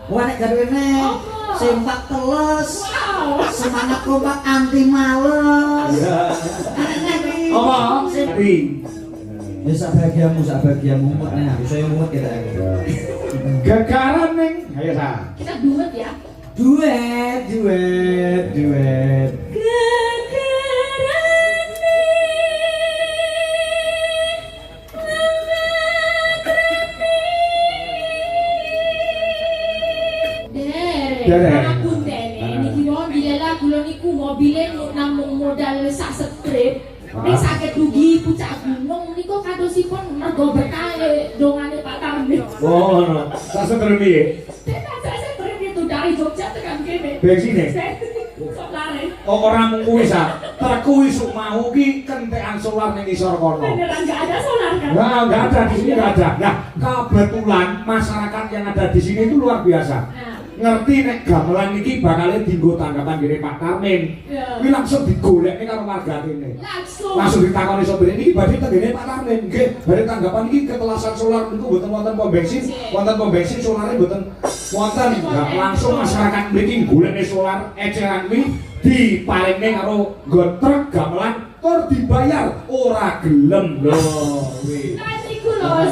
Wah nek garwene sempak teles. Semangat kompak anti males. Iya. Apa? Sing Ya sak bagianmu mumet nih, saya mumet kita. Gagaran ning. Ayo sa. Kita duet ya. Duet. Derek. Aku dene niki wong dilela kula niku mobile namung modal sak strip. Nek saged rugi pucak gunung niku kadosipun mergo berkah dongane Pak Tarmi. Oh, no. Sa setrem piye? Saya strip itu dari Jogja tekan kene. Bensin e. Sok lare. Oh, ora mung kuwi sa. Terku isuk mau ki kentekan solar ning isor kono. Beneran enggak ada solar kan? Enggak ada di sini enggak ada. Nah, kebetulan masyarakat yang ada di sini itu luar biasa. Ngerti nek gamelan iki bakal dienggo tanggapan gini Pak Tarmin. Kuwi langsung digolekne karo warga kene. Langsung ditakoni sopir iki badhe tengene Pak Tarmin. Nggih, badhe tanggapan iki ketelasan solar niku mboten wonten pom bensin, wonten pom bensin solare mboten wonten. Nah, langsung masyarakat mriki golekne solar eceran kuwi dipalingne karo nggo truk gamelan tur dibayar ora gelem lho kuwi. Nah niku lho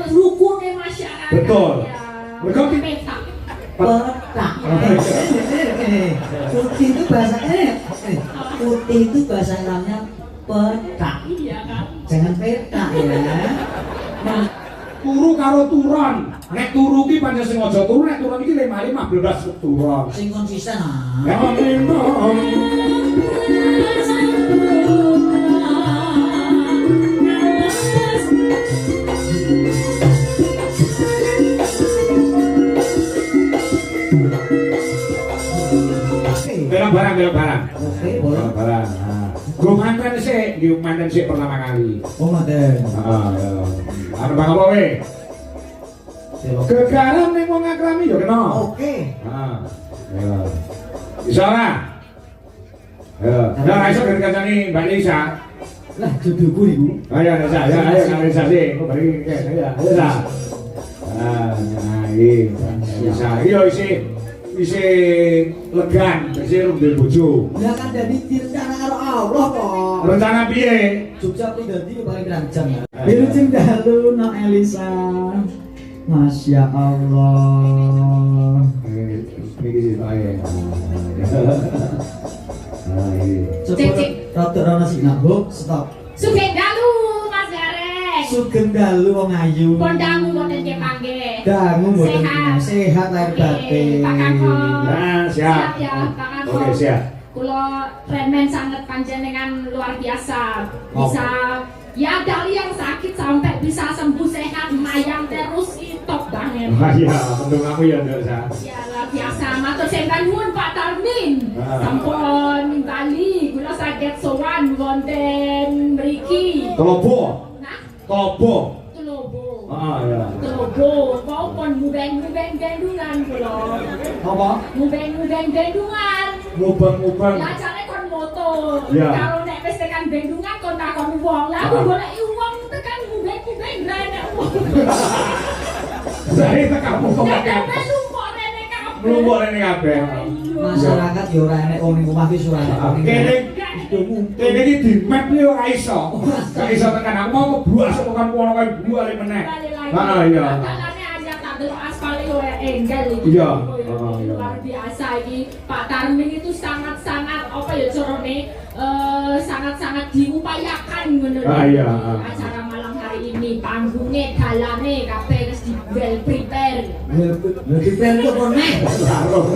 rukune masyarakat. Betul. Mergo Petak. Putih itu bahasa putih itu bahasa Arabnya petak. Iya kan? Jangan petak ya. Nah, turu karo turon. Nek turu ki pancen sing aja turu, nek turun iki 5 turon. sing konsisten ah. Ya memang. Belok barang. Oke, boleh. Barang. Gue mantan sih pertama kali. Oh, mantan. Ada bang apa we? Gegaran ning wong akrami yo kena. Oke. Bisa ora? Ora iso kancane Mbak Lisa. Lah jodohku iku. Ayo Lisa, ayo Lisa sih. Kok bari ya. Lisa. Iki. Lisa, yo isi legan, isi rumah bojo. Ya kan jadi rencana karo Allah kok. Rencana piye? Jogja pribadi paling rancang. Wilujeng dalu nak Elisa. Masya Allah. Ini sih saya. Cek. Rada ana sing ngabuk, stop. Sugeng dalu Mas Garek. Sugeng dalu wong ayu. Kondangu mboten kepanggih. Dangu mboten sehat lahir batin. Pak Kakon. Nah, siap. Ya, Pak Kakon. Oke, siap. Kula remen sangat panjenengan luar biasa. Bisa ya dari yang sakit sampai bisa sembuh sehat mayang terus itu top banget. Iya, mendung aku ya ndak sa. Ya luar biasa. Matur sembah nuwun Pak Tarmin. Sampun nimbali kula saged sowan wonten mriki. Telobo. Nah, Telobo. Telobo. Ya. Telobo, maupun mubeng-mubeng gendungan kula. Apa? Mubeng-mubeng gendungan. Mubeng-mubeng. Lah jane kon moto. Ya. Kalau nek wis tekan bendungan kon takon wong. Lah aku goleki wong tekan mubeng-mubeng ra enek wong. Saya tekan mubeng Nek kabeh. melumpuk rene kabeh. Mlumpuk rene kabeh. Masyarakat ya ora enek wong ning omah wis ora enek. Kene iki di map iki ora iso. Gak iso tekan aku mau kebuas tekan kono kae buale meneh. Iya. Kalane aja tak delok aspal yo enggal iki. Iya. Luar biasa iki. Pak Tarmin itu sangat-sangat apa ya carane sangat-sangat diupayakan ngono. Iya. Acara malam hari ini panggungnya dalane kabeh wis di well prepare. Lebih pengen kok nek.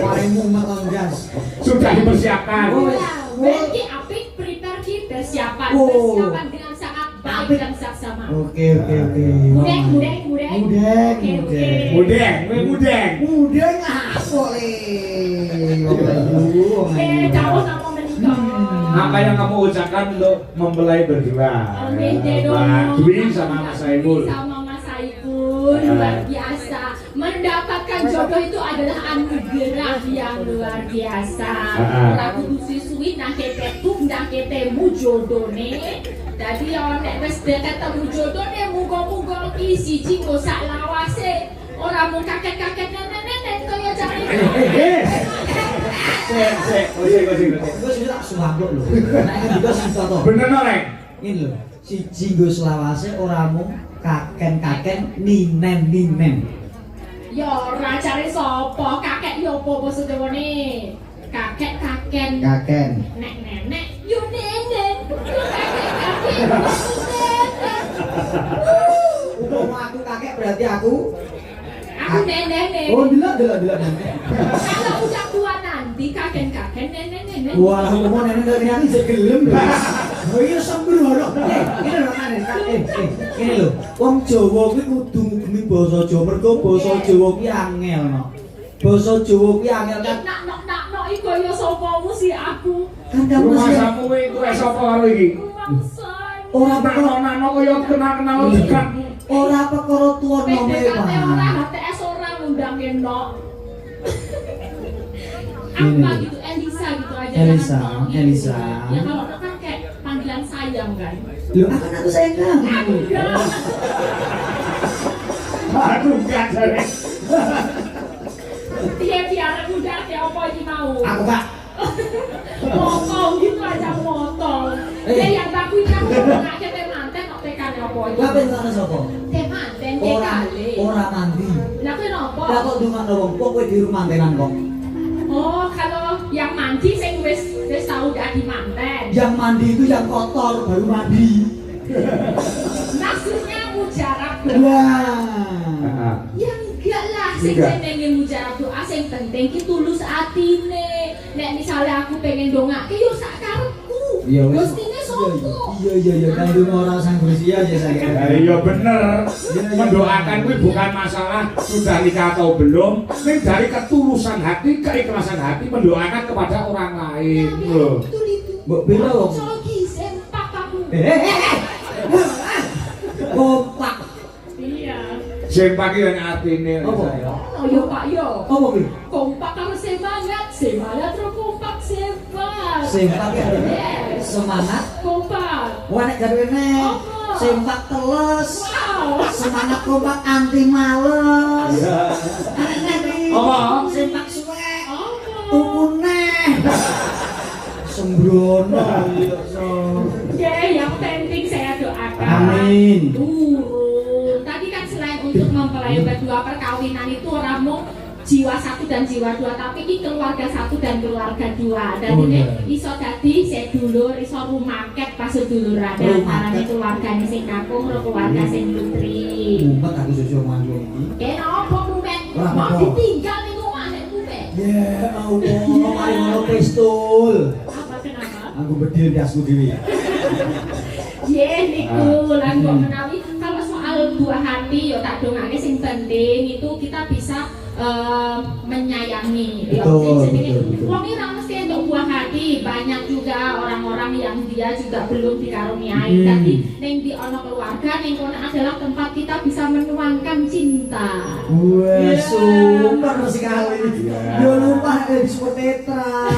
Warimu makan gas. Sudah dipersiapkan. Berarti apik prepare ki persiapan dengan sangat baik dan saksama. Oke. Mudeng. Mudeng apa le? Jauh sama menikah. Apa yang kamu ucapkan untuk mempelai berdua? Mbak Dwi sama Mas Saiful. Sama Mas Saiful luar biasa. Mendapatkan jodoh itu adalah anugerah yang luar biasa. Ora kudu siswi nang kepetuk nang ketemu jodone. Dadi ya nek wis ketemu jodone muga-muga iki siji kok sak lawase. Ora mung kaget-kaget nenek kaya Gue sudah tak suambuk lho. Nek juga susah to. Bener no, Rek? Ini lho, siji nggo selawase ora mung kaken-kaken ninen. Ya ora cari sapa, kakek yo apa maksudane? Kakek kaken. Kaken. Nek nenek yo nenen. Kakek. Aku kakek berarti aku nenek. Oh, delok nenek. Kalau udah tua nanti kakek nenek. Wah, aku mau nenek dari aku sik gelem lho. Oh iya sembrono. Ini lho nenek. Ini lho, wong Jawa kuwi kudu ngugemi basa Jawa. Mergo basa Jawa kuwi angel no. Basa Jawa kuwi angel kan. Nak iku yo sopomu si aku. Kan kamu Rumah sih. samu itu sapa karo iki? Ora perkara Nano kaya kenal dekat. ora perkara tuwa nome, PDKT ora, Pak. HTS ora ngundang nok. Apa gitu, Elisa gitu aja. Elisa, jangan Nok gitu. Elisa. Ya kalau Nok kan kayak panggilan sayang kan. Lho, aku sayang kamu. Aduh, gak jare. Dia biar udah kayak apa aja mau. Aku Pak. Motong gitu aja motong. Dia yang bagus kan nggak teh manten kok tekan apa aja. Lah pengen sapa? Teh manten Ora kali. ora mandi. Lah kenapa? Lah kok ndongakno wong kok kowe di rumah mantenan kok. Oh, kalau yang mandi sing wis tahu udah di manten. Yang mandi itu yang kotor baru mandi. Maksudnya mujarab. Wah. Ya enggak lah, sing jenenge mujarab doa sing penting ki tulus atine. Nek misalnya aku pengen dongake yo sak karepku. Iya wis. Mestine sopo? Iya kan dulu orang sang berusia aja saya. Iya bener. Mendoakan kuwi bukan masalah sudah nikah atau belum, ini dari ketulusan hati, keikhlasan hati mendoakan kepada orang lain. Loh. Betul itu. Mbok bela wong. Sogi sempak kamu. Kompak. Iya. Sempak iki artine Apa? saya. Oh yo Pak yo. Apa kuwi? Kompak karo semangat terus kompak sempak. Sempak ya. Yes. Semangat. Kompak. Wah nek jarene sempak teles. Wow. Semangat kompak anti males. Apa? Sempak suwek. Oh. Tukune. Sembrono ya so. Ya, yang penting saya doakan. Amin. Turun. Tadi kan selain untuk mempelai berdua perkawinan itu orang mau jiwa satu dan jiwa dua, tapi ini keluarga satu dan keluarga dua. Dan Oh, ini iya. iso dadi sedulur, iso rumaket pas seduluran antarane keluargane sing kakung karo keluarga sing putri. Mumpet aku susu manjung iki. Kenapa mumet? Ora Mau apa-apa. ditinggal ning omah nek mumet. Ya Allah, mari ngono pistol. Apa kenapa? Aku bedil di asku dhewe. Ye niku lan kok menawi kalau soal buah hati yo tak dongake sing penting itu kita bisa menyayangi. Betul, betul. Wong iki ra mesti entuk buah hati, banyak juga orang-orang yang dia juga belum dikaruniai. Tapi ning di ono keluarga ning kono adalah tempat kita bisa menuangkan cinta. Wah, Ya. super sekali. Yo lupa disebut Petra.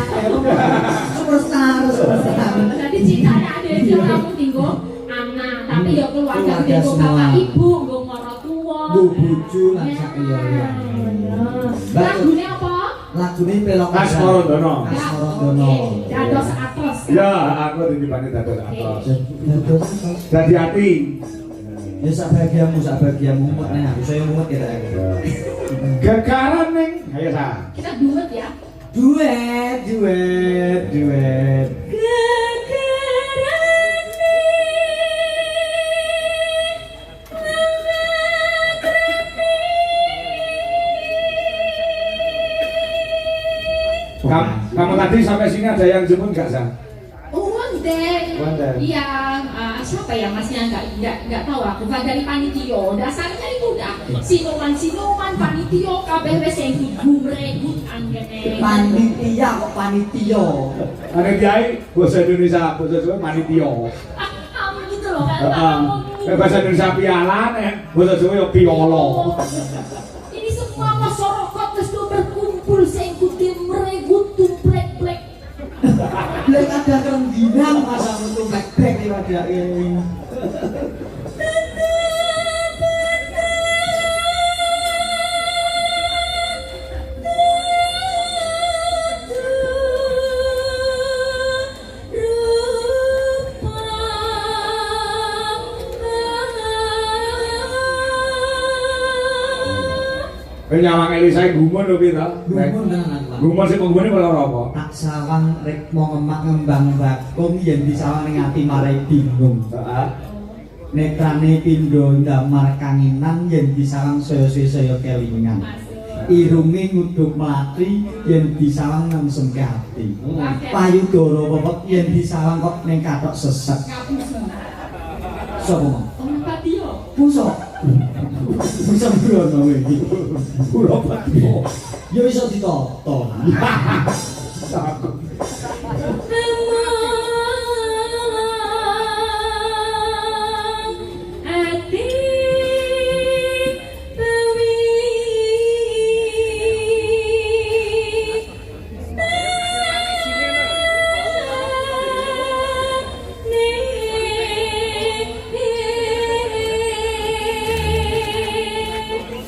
Superstar. Jadi cintanya ada di orang tinggo anak, tapi ya keluarga Keluarga tinggo semua. bapak ibu, nggo maratuwa. Bu bojo lan sak iya. Lagune apa? Lagune pelok Kas Korondono. Kas Korondono. Oke, dados atos. Ya, aku ditibani dados atos. Dados Dadi hati. ya sak bahagiamu mumet nek aku saya mumet ya tak. Gegaran ning. Ayo sa. Kita duet ya. Duet. Kamu tadi sampai sini ada yang jemput nggak Sa? Wonder. Wonder. Iya, siapa ya masnya nggak tahu aku. Kan dari panitio. Dasarnya itu udah sinuman panitio kabeh wis sing gumregut anggene. Panitia kok panitia. Ada kiai bahasa Indonesia, bahasa Jawa manitio. Kamu gitu loh kan. Bahasa Indonesia piala, bahasa Jawa ya piolo. Ini semua masyarakat wis berkumpul sing kudu meregut tumplek-plek. Lek ada rengginang masa untuk back-back ya pada ini. nyawang Elisa gumun lho piye to? Gumun tenan Pak. Gumun sing penggune ora apa? Tak sawang rek mau ngemak ngembang bakung yen disawang ning ati marai bingung. Heeh. Netrane pindho ndamar kanginan yen disawang saya-saya kelingan. Irunge nguduk mlati yen disawang nang semke ati. Payudara pepek yen disawang kok ning kathok sesek. Sopo Mang? Patio. Pusok. Bisa mrono iki. Ora patio. Ya iso ditoto.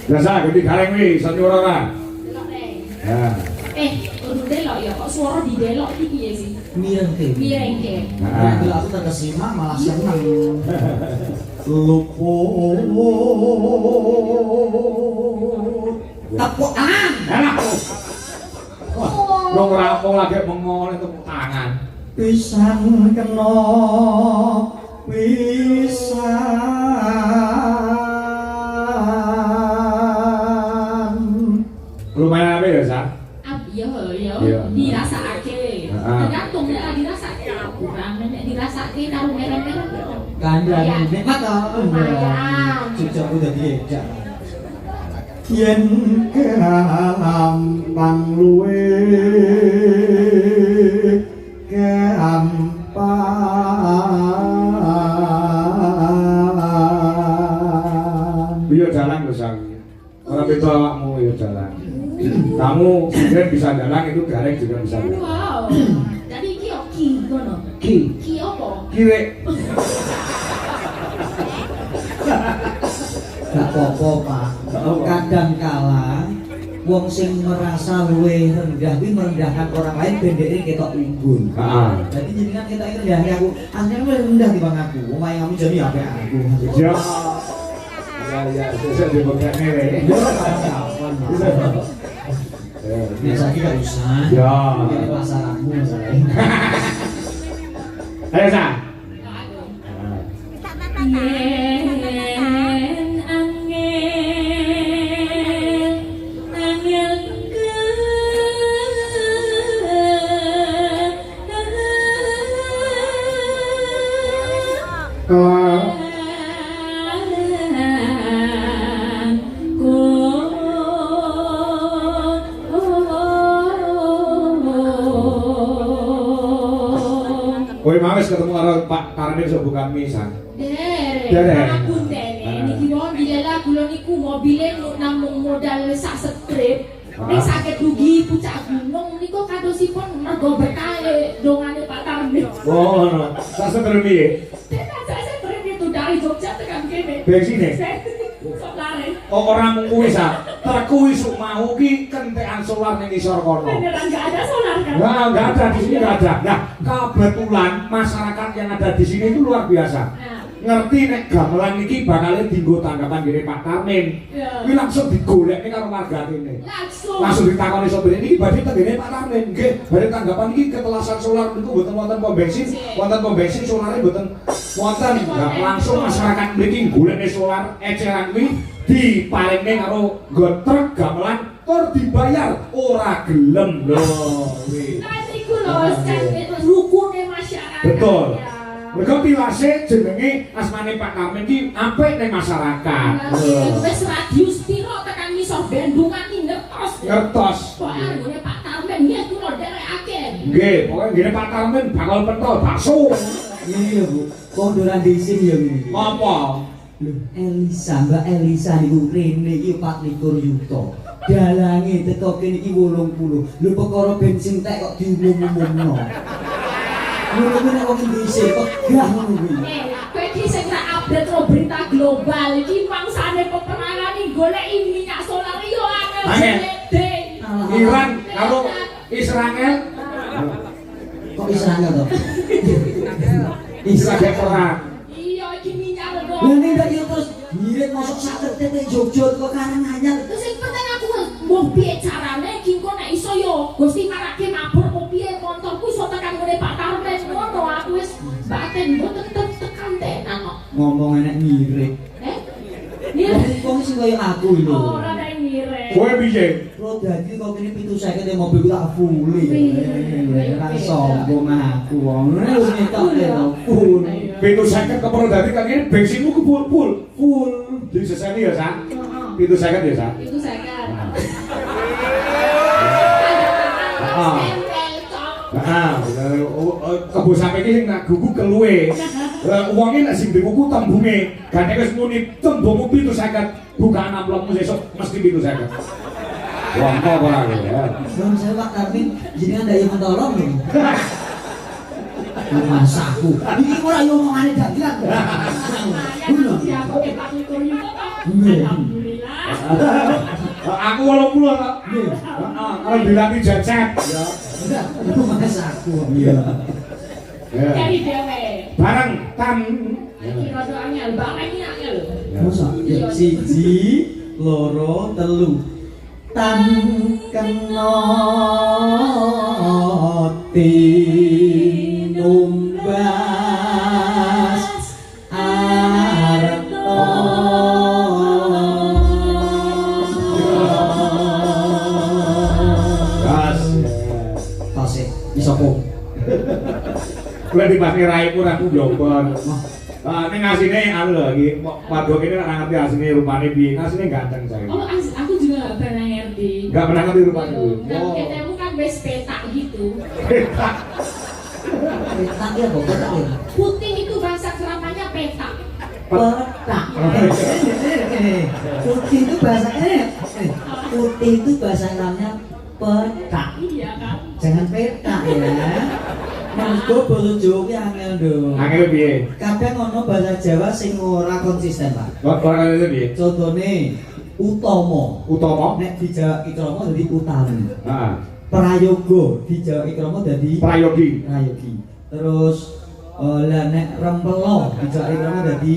Biasa gede gareng wi, satu orang kan? Ya. Kudu delok ya, kok suara didelok iki piye sih? Mireng Mirengke. Nah, aku tak kesimak malah seneng. Lupo tepukan. Enak. Wong rampung lagi mengol tepuk tangan. Pisang kena pisang. Lumayan apa ya, Sa? Ya, dirasakake. Tergantung nek dirasakake kurang, nek dirasakake karo merem-merem. Kandhane nikmat to. Lumayan. Cucukku dadi ejak. Yen gampang luwe gampang. Biar jalan lho, Sang. Ora beda awakmu ya jalan. Kamu sebenarnya bisa jalan itu gareng juga bisa jalan. Wow. Jadi iki yo ki ngono. Ki. Ki opo? Kire. Gak apa-apa Pak. Kadang kala wong sing merasa luwih rendah kuwi merendahkan orang lain ben dhekne ketok unggul. Heeh. Jadi jenengan ketok rendah aku, akhirnya luwih rendah timbang aku. Omahe kamu jadi apik aku. Ya. Ya, sesuk dibokane rek. Biasa iki gak usah. Ya. Ini pasaranmu masalah. Ayo, Sa. Yen angel Kowe mawes ketemu karo Pak Karnil sok bukan misan. Derek. Derek. Aku dene niki mau dilela kula niku mobile namung modal sak strip. Nek saged dugi pucak gunung niku kadosipun mergo berkahe dongane Pak Karnil. Oh, ngono. Sak seter piye? Saya sering itu dari Jogja tekan kene. Bensine. Sok lare. Oh, ora mung kuwi, Sa. Terku isuk mau ki kentekan solar ning isor kono. Beneran enggak ada solar kan? Nah, enggak ada di sini enggak ada. Nah, kebetulan masyarakat yang ada di sini itu luar biasa. Ngerti nek gamelan iki bakal dienggo tanggapan gini Pak Karmin. Kuwi langsung digolekne karo warga kene. Langsung ditakoni sopir ini badhe tengene Pak Karmin. Nggih, badhe tanggapan iki ketelasan solar niku mboten wonten pom bensin, wonten pom bensin solare mboten wonten. Nah, langsung masyarakat mriki golekne solar eceran kuwi diparingne karo nggo truk gamelan tur dibayar ora gelem lho. Nah, iku lho, rukune masyarakat. Betul. Ya. Mereka pilase jenenge asmane Pak Karmin iki apik ning masyarakat. Wis radius piro tekan ngisor bendungan iki ngertos. Ngertos. Kok anggone Pak Karmin ya kula derekake. Nggih, pokoke ngene Pak Karmin bakal pentol bakso. Iya Bu, kondoran disin ya ini. Apa? Elisa, Mbak Elisa niku rene iki 24 yuta. Dalange teko kene iki 80. Lho perkara bensin tek kok diumum-umumno. Ngono kuwi nek wong Indonesia kok gah ngono kuwi. Kowe iki sing tak update ro berita global iki mangsane peperangan iki goleki minyak solar yo angel. Iran karo Israel. Kok Israel to? Israel perang. Iya iki minyak lho. Lah nek ndak yo terus ngirit mosok sak tete Jogja kok Karanganyar. Terus sing penting aku Gusti marake mabur kok piye montorku iso tekan ngene Pak Tarmen ngono aku wis batin mboten tekan tenan kok. Ngomong enek ngirik. Iya. Wong sing kaya aku lho. Ora ada ngirik. Kowe piye? Lo dadi kok kene 750 mobil ku tak fuli. Ora sombong aku wong. Nek wis ngetok lho full. 750 kepro dadi kan ini bensinmu ku full. Jadi seseni ya, Sa? 750 ya, Sa? Itu saya kan. Kebo sampe iki sing nak gugu keluwe. Wonge nek sing dikuku tembunge, gane wis muni tembungmu 750, bukaan amplopmu sesuk mesti 750. Wah, apa ora ya? Wong saya Pak Tarmin jenengan ndak yo mentolong lho. Masaku. Iki ora yo omongane dagelan. Siapa Pak Likur itu alhamdulillah. Aku 80 kok. Heeh, kalau dilangi jacet ya. Itu masaku. Iya. Cari dewe. Bareng tan. Kira doanya bang ini angel. Masa ya siji, loro, telu. Tan kena tinumbas arto. Gas. Tasik isopo. Kowe dipake raiku ra ku blokon. Ning asine anu lho iki padok ini ora ngerti asine rupane piye. Asine ganteng saya. Oh, aku juga nggak pernah ngerti. Enggak pernah ngerti rupane. Dan ketemu kan wes petak gitu. Petak ya kok petak ya. Putih itu bahasa keramanya petak. Petak. Putih itu bahasa putih itu bahasa namanya petak. Iya kan? Jangan petak ya. Mangko basa Jawa ki angel nduk. Angel piye? Kadang ono bahasa Jawa sing ora konsisten, Pak. Ora ngene piye? Contone utama. Utama? Nek dijawab ikrama dadi utami. Heeh. Prayoga dijawab ikrama dadi Prayogi. prayogi. Terus lah nek rempelo dijawab ikrama dadi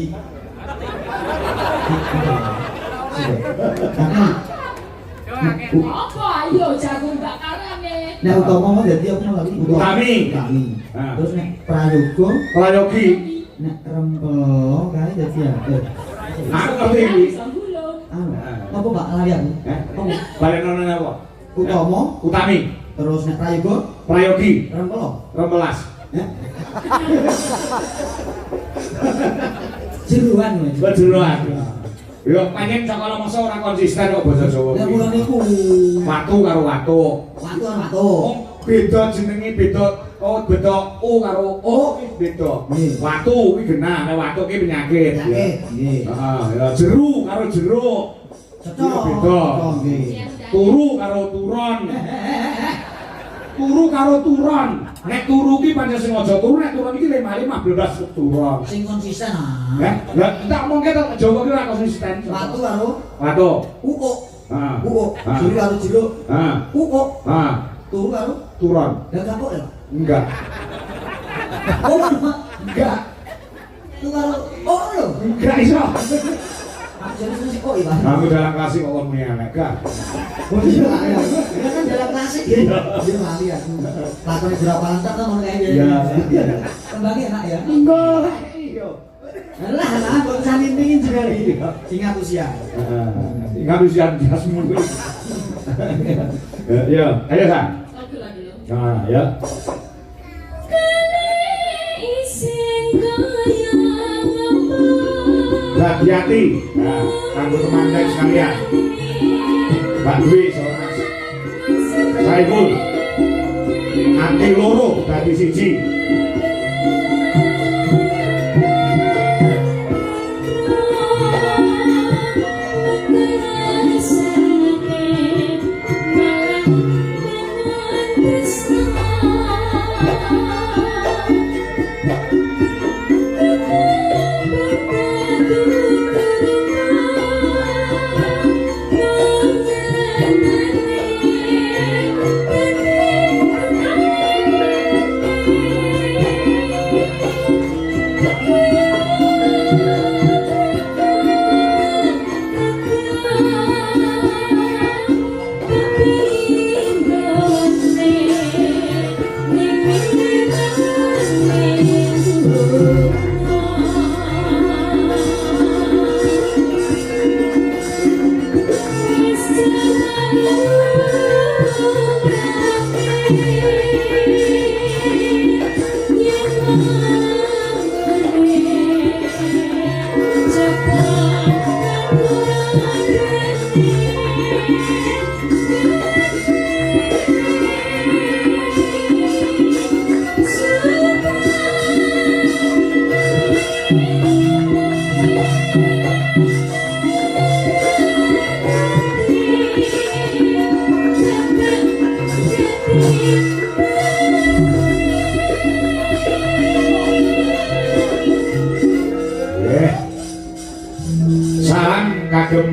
Apa ayo jagung bakarane? nek utama mau dadi apa lagi? Utami. Utami. Nah. Terus nek prayoga, Prayogi. nek rempelo kae dadi apa? Aku ngerti iki. Anu, apa Pak lari aku? Apa? Balik nang apa? Utama, Utami. terus nek prayoga, Prayogi. rempelo. Rembelas. Ya. Jeruan Mas. Bejeroan. Yo pancen sakala masa ora konsisten kok basa Jawa. Ya kula niku Watu karo watu. watu kan watu. Oh, beda jenenge beda. Oh, beda U karo O iki beda. Nggih. Watu kuwi genah, nek watu ki penyakit. Penyakit, nggih. Heeh, ya jeru karo jeruk. Cocok. Iya, beda. Cocok, nggih. Turu karo turon. Turu karo turon. Nek turu ki pancen sengaja turu, nek turon iki 5 turon. Sing konsisten ah. Lah tak mungkin tak Jawa ki ora konsisten. Watu karo Watu. ukuk. Heeh. Ukuk. Ah. Juri karo jeruk. Heeh. Ukuk. Heeh. Turu karo Turon. lah kapok ya. Enggak. Oh, Pak. Enggak. Turu karo oh lho. Enggak iso. Jadi sing kok iki, Pak. Kamu dalam kasih kok muni elek kan? Oh iya, ya. Ini kan dalam klasik ya. Dia lali aku. Lakone berapa lantak kan ngono kae. Iya. Kembangnya enak ya. Enggak. Iya. Lah, kok saling pengin juga nih. Ingat usia. Ingat usia jasmu kuwi. Ya, ayo San. Oke lah dulu. Nah, ya. Hati-hati. Nah, kanggo teman sekalian. Mbak Dwi sama Mas Saiful. Anti loro dadi siji.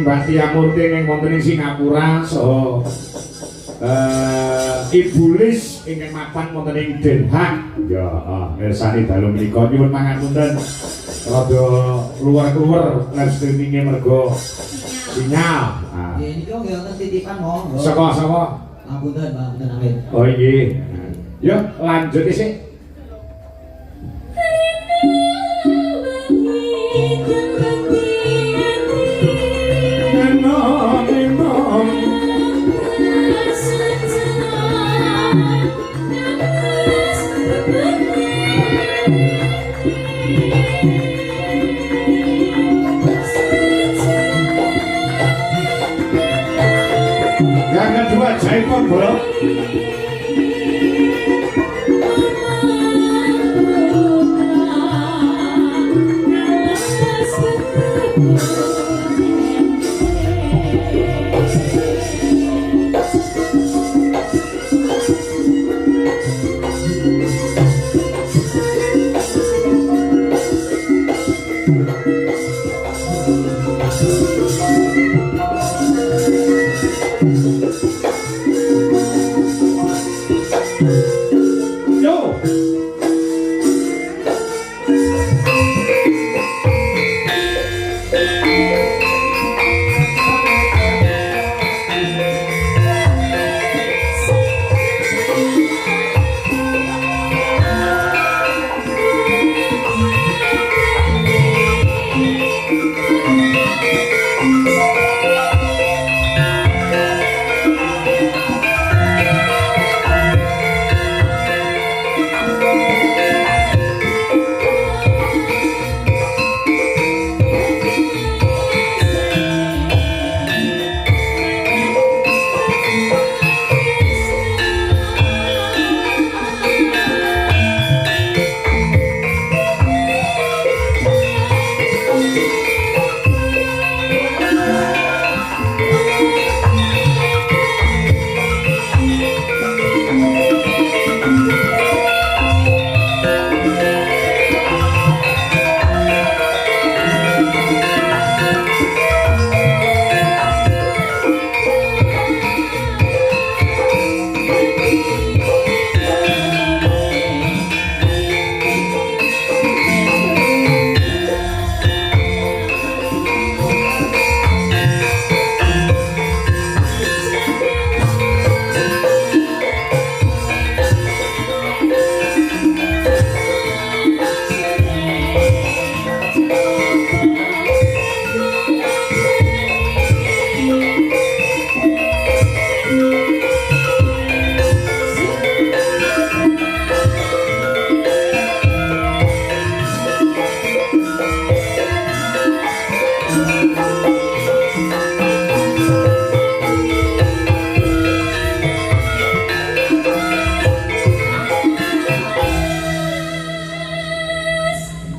Mbak Tia Murti ning wonten ing Singapura saha Ibu Lis ingkang mapan wonten ing Den Haag. Ya, mirsani dalu menika nyuwun pangapunten rada luar-luar live streaming-e mergo sinyal. Ini kok nggak titipan monggo. Saka. Ngapunten, Pak, mboten amin. Oh iya. Yo lanjut sih. Yang kedua Jaipong bro.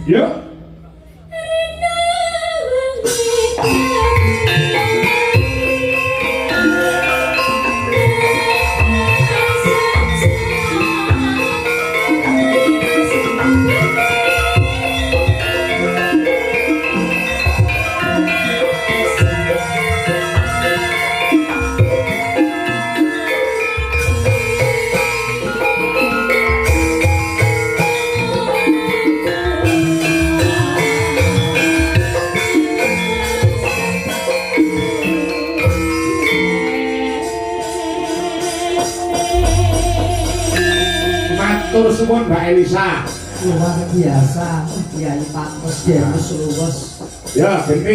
Yo. Matur suwun Mbak Elisa. Luar biasa, Kiai Pantes Demus Luwes. Ya, geni